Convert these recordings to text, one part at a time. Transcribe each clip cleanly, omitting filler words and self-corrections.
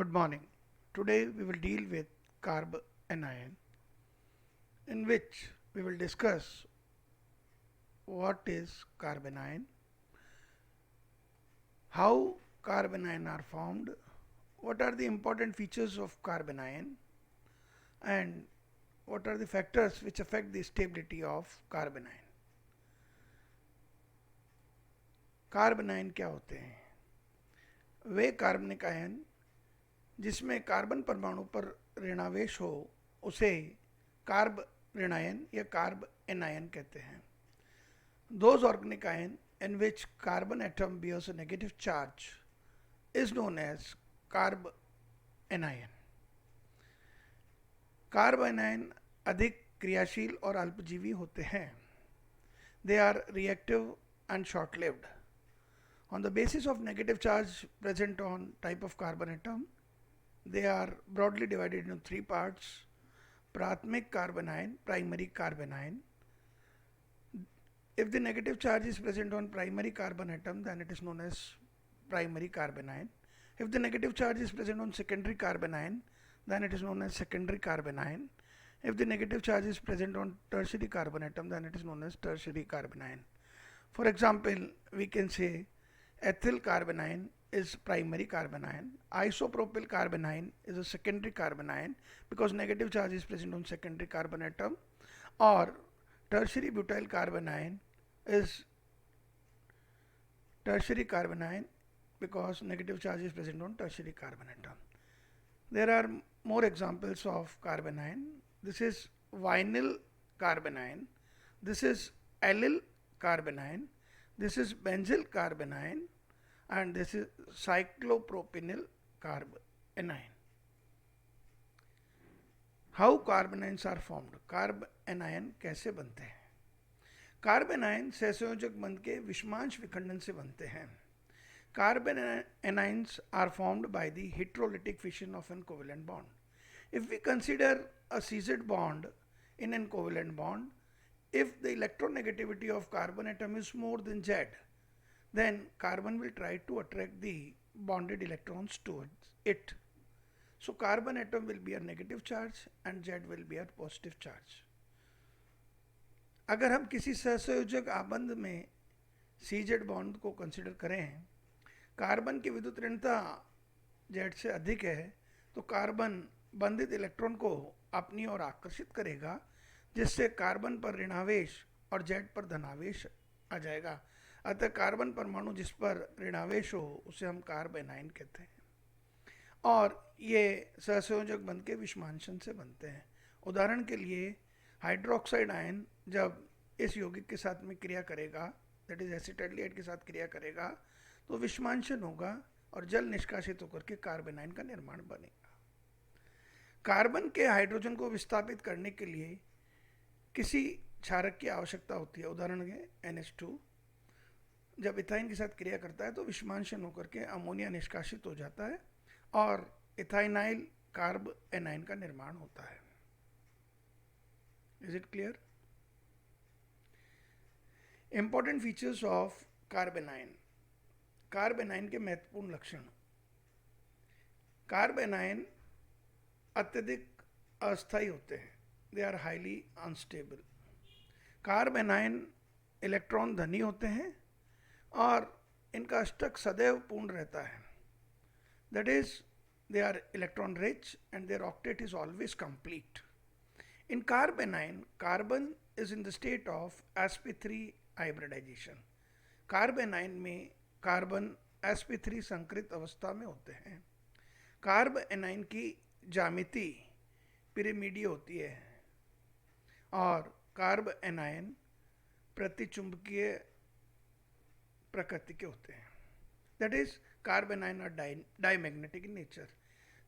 Good morning. Today we will deal with carbanion, in which we will discuss what is carbanion, how carbanion are formed, what are the important features of carbanion, and what are the factors which affect the stability of carbanion. Carbanion क्या होते हैं? वे कार्बनिक ion जिसमें carbon परमाणु पर ऋणावेश हो उसे carb ऋणायन या कार्ब एनायन कहते हैं. Those organic ion in which carbon atom bears a negative charge is known as carbanion. Carbanion अधिक क्रियाशील और अल्पजीवी होते हैं. They are reactive and short-lived. On the basis of negative charge present on type of carbon atom, they are broadly divided into three parts: प्राथमिक carbanion, primary carbanion. If the negative charge is present on primary carbon atom, then it is known as primary carbanion. If the negative charge is present on secondary carbanion, then it is known as secondary carbanion. If the negative charge is present on tertiary carbon atom, then it is known as tertiary carbanion. For example, we can say ethyl carbanion is primary carbanion, isopropyl carbanion is a secondary carbanion because negative charge is present on secondary carbon atom, or tertiary butyl carbanion is tertiary carbanion because negative charge is present on tertiary carbon atom. There are more examples of carbanion. This is vinyl carbanion, this is allyl carbanion, this is benzyl carbanion, and this is cyclopropanyl carbanion. How carbanions are formed? कार्बनायन कैसे बनते हैं? कार्बनायन सहसंयोजक बंध के विषमांश विखंडन से बनते हैं. Carbanions are formed by the heterolytic fission of an covalent bond. If we consider a CZ bond in an covalent bond, if the electronegativity of carbon atom is more than Z, then carbon will try to attract the bonded electrons towards it. So carbon atom will be a negative charge and Z will be a positive charge. अगर हम किसी सहसंयोजक आबंध में CZ bond को consider करें, carbon की विद्युत ऋणता Z से अधिक है, तो कार्बन बंधित इलेक्ट्रॉन को अपनी ओर आकर्षित करेगा, जिससे कार्बन पर ऋणावेश और Z पर धनावेश आ जाएगा. अतः कार्बन परमाणु जिस पर ऋणावेश हो उसे हम कार्बनाइन कहते हैं, और ये सहसंयोजक बंध के विषमांशन से बनते हैं. उदाहरण के लिए हाइड्रोक्साइड आयन जब इस यौगिक के साथ में क्रिया करेगा, दैट इज एसिटाइलडेहाइड के साथ क्रिया करेगा, तो विषमांशन होगा और जल निष्कासित होकर के कार्बनाइन का निर्माण बनेगा. कार्बन के हाइड्रोजन को विस्थापित करने के लिए किसी क्षारक की आवश्यकता होती है. उदाहरण के NH2 जब इथाइन के साथ क्रिया करता है तो विषमांशन होकर के अमोनिया निष्कासित हो जाता है और इथाइनाइल कार्ब एनाइन का निर्माण होता है. Is it clear? Important features of carbanion. Carbanion के महत्वपूर्ण लक्षण. कार्बेनाइन अत्यधिक अस्थायी होते हैं. They are highly unstable. Carbanion electron धनी होते हैं और इनका अष्टक सदैव पूर्ण रहता है. That is they are electron rich and their octet is always complete. In carbanion, carbon is in the state of sp3 hybridization. कार्बेनाइन में कार्बन sp3 संकृत अवस्था में होते हैं. कार्बेनाइन की ज्यामिति पिरामिडीय होती है और कार्बेनाइन प्रतिचुंबकीय प्रकृति के होते हैं. That is carbanion are diamagnetic in nature.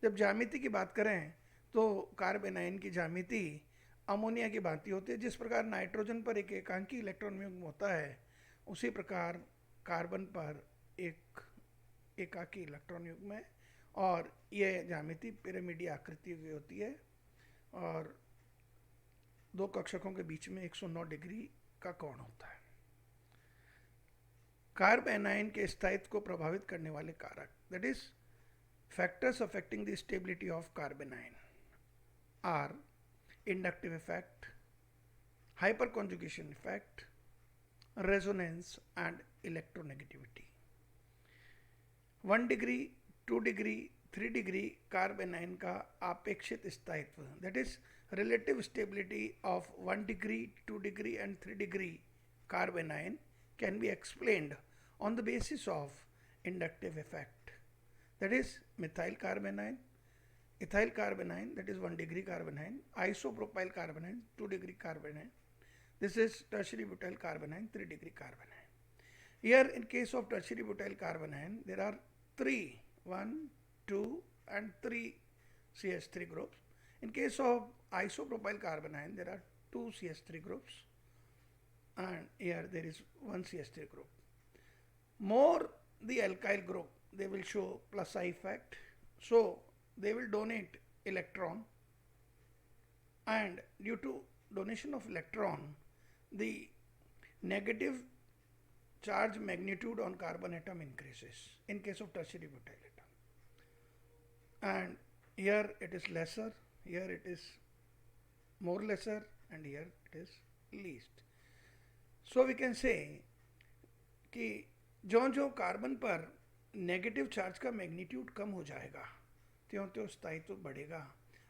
जब ज्यामिति की बात करें तो कार्बेनाइन की ज्यामिति अमोनिया की भांति होती है. जिस प्रकार नाइट्रोजन पर एक एकांकी इलेक्ट्रॉन युग्म होता है, उसी प्रकार कार्बन पर एक एकाकी इलेक्ट्रॉन युग्म है और यह ज्यामिति पिरामिडीय आकृति की होती है और दो कक्षकों के बीच में 109 डिग्री का कोण होता है. कार्बेनाइन के स्थायित्व को प्रभावित करने वाले कारक, that is factors affecting the stability of carbanion are inductive effect, hyperconjugation effect, resonance and electronegativity. 1 degree, 2 degree, 3 degree कार्बेनाइन का आपेक्षित स्थायित्व, that is relative stability of 1 degree, 2 degree and 3 degree carbanion can be explained on the basis of inductive effect, that is methyl carbanion, ethyl carbanion, that is 1 degree carbanion, isopropyl carbanion, 2 degree carbanion. This is tertiary butyl carbanion, 3 degree carbanion. Here in case of tertiary butyl carbanion, there are 3, 1, 2 and 3 CH3 groups. In case of isopropyl carbanion, there are 2 CH3 groups and here there is 1 CH3 group. More the alkyl group, they will show plus I effect, so they will donate electron, and due to donation of electron, the negative charge magnitude on carbon atom increases in case of tertiary butyl atom. And here it is lesser, here it is more lesser, and here it is least. So we can say कि जो जो carbon पर negative charge का magnitude कम हो जाएगा त्यों त्यों स्थायित्व बढ़ेगा.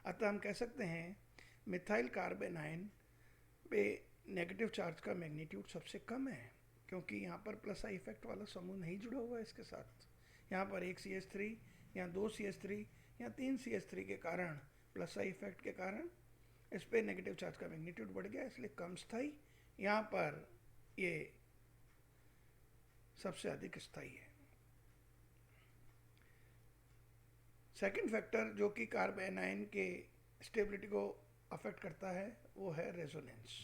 अतः हम कह सकते हैं मिथाइल कार्बेनाइन पे नेगेटिव चार्ज का मैग्नीट्यूड सबसे कम है, क्योंकि यहाँ पर प्लस आई इफेक्ट वाला समूह नहीं जुड़ा हुआ है इसके साथ. यहाँ पर एक CH3, यहाँ 2 CH3, यहाँ 3 CH3 के कारण, प्लस आई इफेक्ट के कारण इस पे नेगेटिव चार्ज का मैग्नीट्यूड बढ़ गया, इसलिए कम स्थायी. यहाँ पर ये सबसे अधिक स्थायी है. सेकंड फैक्टर जो कि कार्बेनाइन के स्टेबिलिटी को अफेक्ट करता है वो है रेजोनेंस.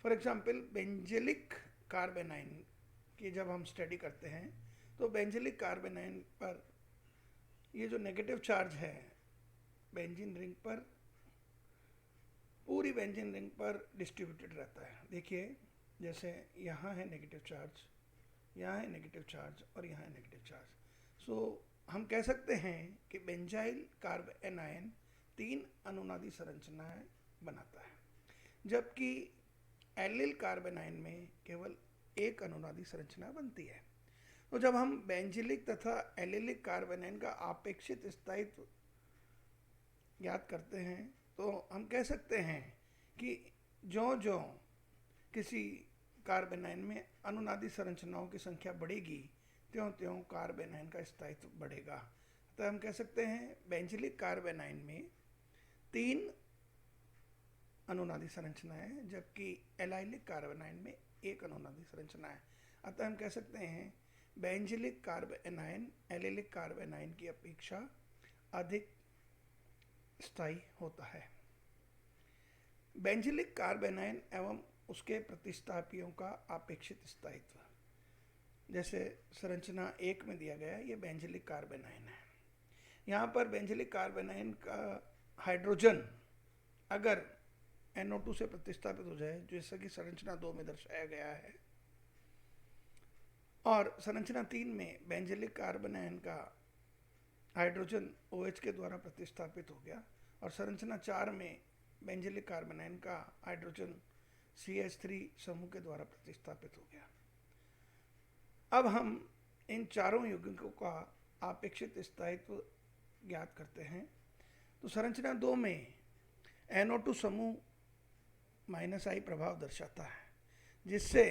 फॉर एग्जांपल बेंजेलिक कार्बेनाइन की जब हम स्टडी करते हैं तो बेंजेलिक कार्बेनाइन पर ये जो नेगेटिव चार्ज है बेंजीन रिंग पर, पूरी बेंजीन रिंग पर डिस्ट्रीब्यूटेड रहता है. देखिए जैसे यहाँ है नेगेटिव चार्ज, यहाँ है नेगेटिव चार्ज और यहाँ है नेगेटिव चार्ज. सो हम कह सकते हैं कि बेंजाइल कार्बेनाइन 3 अनुनादी संरचनाएं बनाता है, जबकि एलिल कार्बेनाइन में केवल 1 अनुनादी संरचना बनती है. तो जब हम बेंजिलिक तथा एलिलिक कार्बेनाइन का आपेक्षित स्थायित्व याद करते हैं तो हम कह सकते हैं कि जो जो किसी कार्बेनाइन में अनुनादी संरचनाओं की संख्या बढ़ेगी त्यों त्यों कार्बेनाइन का स्थायित्व बढ़ेगा. तो हम कह सकते हैं बेंजिलिक कार्बेनाइन में 3 अनुनादी संरचनाएं हैं, जबकि एलाइलिक कार्बेनाइन में 1 अनुनादी संरचना है. अतः हम कह सकते हैं बेंजिलिक कार्बेनाइन एलिलिक कार्बेनाइन की अपेक्षा अधिक स्थायी होता है. बेंजिलिक कार्बेनाइन एवं उसके प्रतिस्थापियों का आपेक्षित स्थायित्व, जैसे संरचना 1 में दिया गया है, ये बेंजिलिक कार्बेनाइन है. यहाँ पर बेंजिलिक कार्बेनाइन का हाइड्रोजन अगर NO2 से प्रतिस्थापित हो जाए, जैसा कि संरचना 2 में दर्शाया गया है, और संरचना 3 में बेंजिलिक कार्बेनाइन का हाइड्रोजन OH के द्वारा प्रतिस्थापित हो गया, और संरचना 4 में बेंजिलिक कार्बेनाइन का हाइड्रोजन CH3 समूह के द्वारा प्रतिस्थापित हो गया. अब हम इन चारों यौगिकों का आपेक्षित स्थायित्व ज्ञात करते हैं. तो संरचना 2 में NO2 समूह -I प्रभाव दर्शाता है, जिससे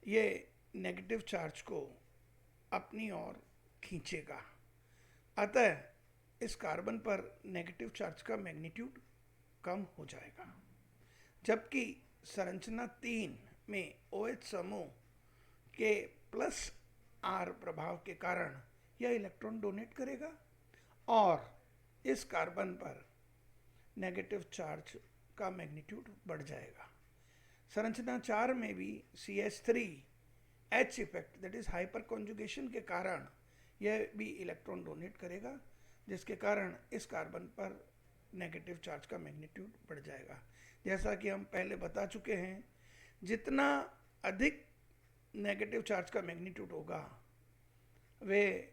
ये नेगेटिव चार्ज को अपनी ओर खींचेगा. अतः इस कार्बन पर नेगेटिव चार्ज का मैग्नीट्यूड कम हो जाएगा, जबकि संरचना 3 में OH समूह के +R प्रभाव के कारण यह इलेक्ट्रॉन डोनेट करेगा और इस कार्बन पर नेगेटिव चार्ज का मैग्नीट्यूड बढ़ जाएगा. संरचना 4 में भी CH3H effect, that is hyper conjugation के कारण यह भी इलेक्ट्रॉन डोनेट करेगा, जिसके कारण इस कार्बन पर नेगेटिव चार्ज का मैग्नीट्यूड बढ़ जाएगा. जैसा कि हम पहले बता चुके हैं, जितना अधिक नेगेटिव चार्ज का मैग्नीट्यूड होगा वे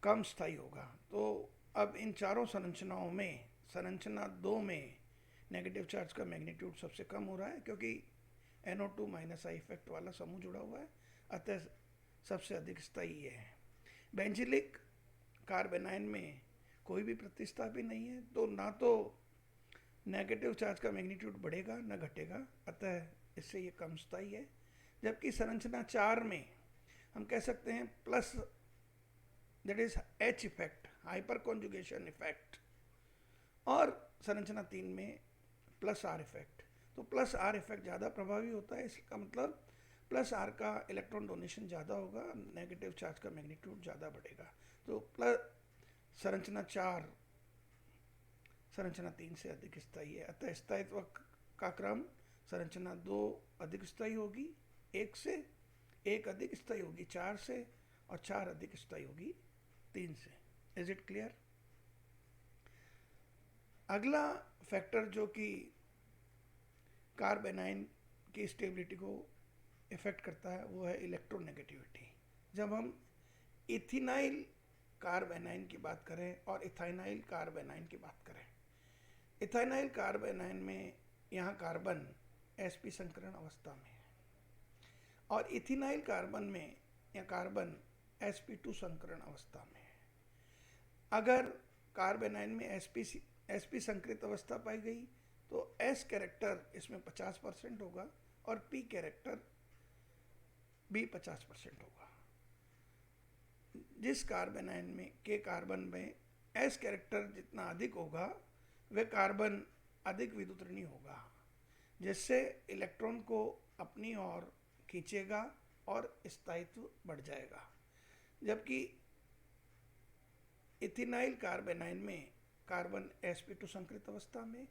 कम स्थायी होगा। तो अब इन चारों संरचनाओं में संरचना 2 में नेगेटिव चार्ज का मैग्नीट्यूड सबसे कम हो रहा है, क्योंकि NO2 माइनस आई इफेक्ट वाला समूह जुड़ा हुआ है, अतः सबसे अधिक स्थायी ये है। बेंजिलिक कार्बेनाइन में कोई भी प्रतिस्थापी नहीं है, तो ना तो नेगेटिव चार्ज का मैग्नीट्यूड बढ़ेगा ना घटेगा, अतः इससे ये कम स्थायी है। जबकि संरचना 4 में हम कह सकते हैं plus, that is H effect, hyper conjugation effect, और संरचना 3 में प्लस R इफेक्ट। तो प्लस R इफेक्ट ज़्यादा प्रभावी होता है, इसका मतलब प्लस R का इलेक्ट्रॉन डोनेशन ज़्यादा होगा, नेगेटिव चार्ज का मैग्नीट्यूड ज़्यादा बढ़ेगा। तो प्लस संरचना 4 संरचना 3 से अधिक स्थायी है, अतः स्थायित्व का क्रम संरचना 2 अधिक स्थायी होगी 1 से, 1 अधिक स्थायी होगी 4 से, और 4 अधिक स्थायी होगी 3 से। Is it clear? अगला फैक्टर जो कि कार्बेनाइन की स्टेबिलिटी को इफेक्ट करता है वो है इलेक्ट्रोनेगेटिविटी। जब हम इथिनाइल कार्बेनाइन की बात करें और इथाइनाइल कार्बेनाइन की बात करें, इथाइनाइल कार्बेनाइन में यहाँ कार्बन sp संकरण अवस्था में है, और इथिनाइल कार्बन में या कार्बन sp2 संकरण अवस्था में है। अगर कार्बेनाइन में sp संकरित अवस्था पाई गई तो S कैरेक्टर इसमें 50% होगा और P कैरेक्टर भी 50% होगा। जिस कार्बेनाइन में के कार्बन में S कैरेक्टर जितना अधिक होगा वह कार्बन अधिक विद्युतऋणी होगा, जिससे इलेक्ट्रॉन को अपनी ओर खींचेगा और स्थायित्व बढ़ जाएगा। जबकि इथिनाइल कार्बेनाइन में कार्बन sp2 संकरित अवस्था में,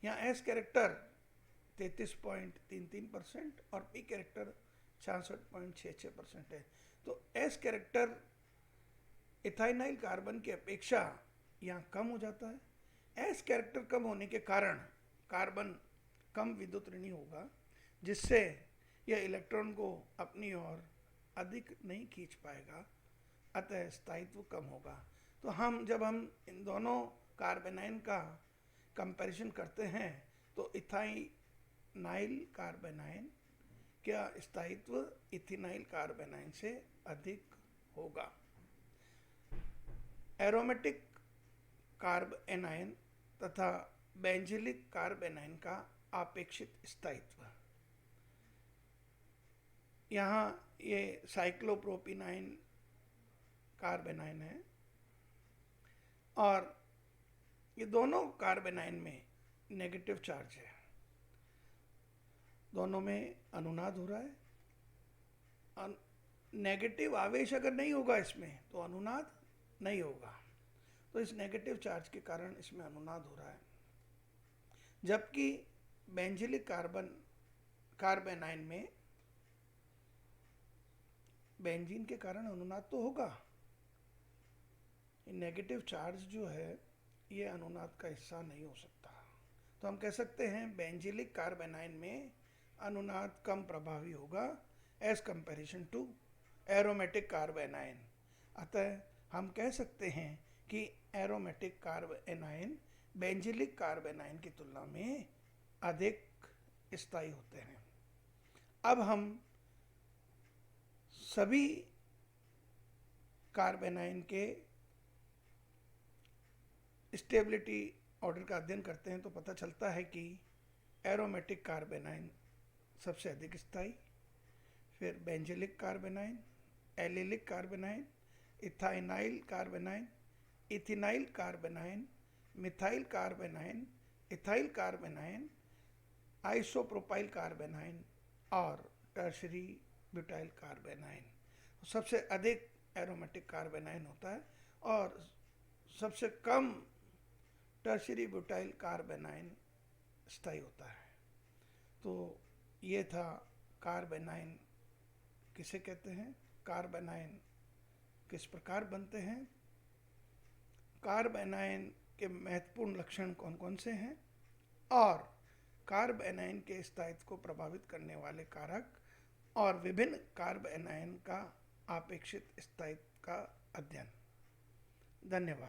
यहाँ S कैरेक्टर 33.33% और P कैरेक्टर 66.66% है। तो S कैरेक्टर इथाइनाइल कार्बन की अपेक्षा यहाँ कम हो जाता है। S कैरेक्टर कम होने के कारण कार्बन कम विद्युतऋणी होगा, जिससे यह इलेक्ट्रॉन को अपनी ओर अधिक नहीं खींच पाएगा, अतः स्थायित्व कम होगा। तो जब हम इन दोनों कार्बेनाइन का कंपैरिजन करते हैं तो इथाइनाइल कार्बेनाइन का स्थायित्व इथिनाइल कार्बेनाइन से अधिक होगा। एरोमेटिक कार्बेनाइन तथा बेंजिलिक कार्बेनाइन का आपेक्षित स्थायित्व, यहाँ ये साइक्लोप्रोपिनाइन कार्बेनाइन है, और ये दोनों कार्बेनाइन में नेगेटिव चार्ज है, दोनों में अनुनाद हो रहा है। नेगेटिव आवेश अगर नहीं होगा इसमें तो अनुनाद नहीं होगा, तो इस नेगेटिव चार्ज के कारण इसमें अनुनाद हो रहा है। जबकि बेंजिलिक कार्बेनाइन में बेंजीन के कारण अनुनाद तो होगा, नेगेटिव चार्ज जो है ये अनुनाद का हिस्सा नहीं हो सकता। तो हम कह सकते हैं बेंजिलिक कार्बेनाइन में अनुनाद कम प्रभावी होगा as comparison to aromatic carbanion. अतः हम कह सकते हैं कि एरोमेटिक कार्बेनाइन बेंजिलिक कार्बेनाइन की तुलना में अधिक स्थायी होते हैं। अब हम सभी कार्बेनाइन के स्टेबिलिटी ऑर्डर का अध्ययन करते हैं तो पता चलता है कि एरोमेटिक कार्बेनाइन सबसे अधिक स्थायी, फिर benzylic carbanion, allylic carbanion, ethynyl carbanion, ethenyl carbanion, methyl carbanion, ethyl carbanion, isopropyl carbanion और टर्शरी ब्यूटाइल कार्बेनाइन। सबसे अधिक एरोमेटिक कार्बेनाइन होता है और सबसे कम टर्शरी ब्यूटाइल कार्बेनाइन स्थायी होता है। तो ये था कार्बेनाइन किसे कहते हैं, कार्बेनाइन किस प्रकार बनते हैं, कार्बेनाइन के महत्वपूर्ण लक्षण कौन कौन से हैं, और कार्बेनाइन के स्थायित्व को प्रभावित करने वाले कारक और विभिन्न कार्बेनाइन का आपेक्षित स्थायित्व का अध्ययन। धन्यवाद।